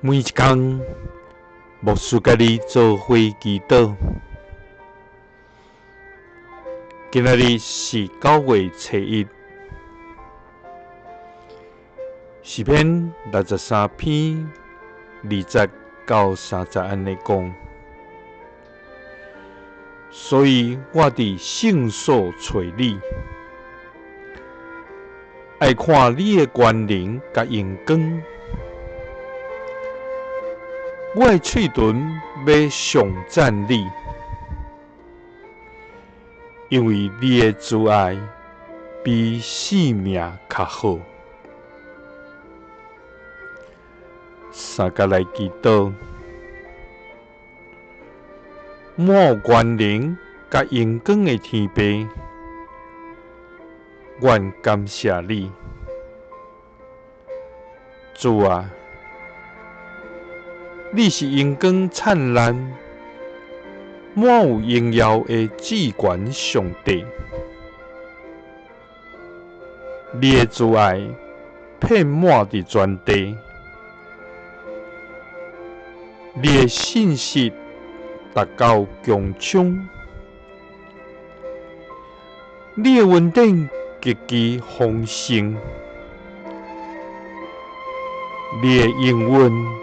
每一天，牧师甲你做伙祈祷。今仔日是9月1日，诗篇63篇20到30安尼讲。所以我伫圣所找你，爱看你的光荣甲荣光。我的嘴唇要上赞你，因为你的慈爱比性命较好。三甲来祈祷，满有光荣甲荣光的天父，愿感谢你，主啊！你是荣光灿烂、满有荣耀的至高上帝，你的慈爱遍满伫全地，你的信实达到强冲，你的恩典极其丰盛，你的应允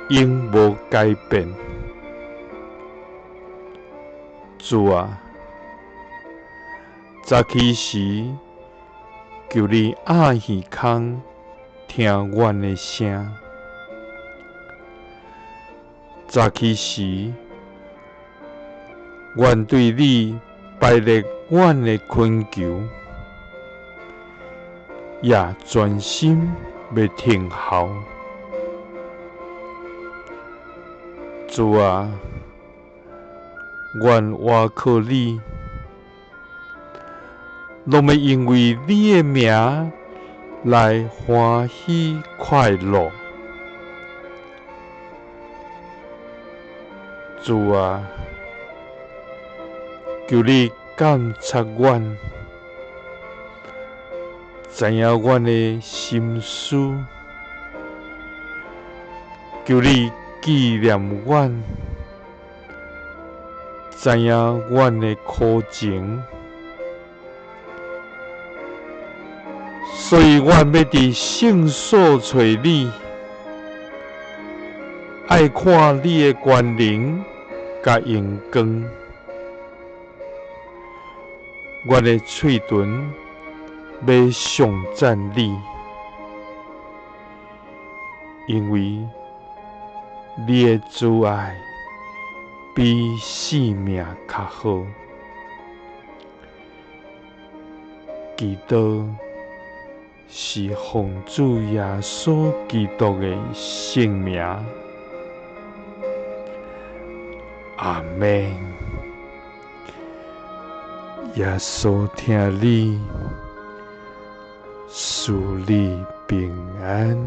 永无改变。主啊，早起时求你按耳孔听阮的声，早起时阮对你摆列阮的恳求，也专心要听候。主啊，愿我靠你，拢要因为你的名来欢喜快乐。主啊，求你监察阮，知影阮的心思，求你纪念阮，知影阮的苦情，所以阮要伫圣所找你，爱看你的光荣甲荣光。阮的嘴唇要上赞你，因为你的慈爱比性命较好。祈祷是奉主耶稣基督的圣名。阿们。耶稣听你，赐你平安。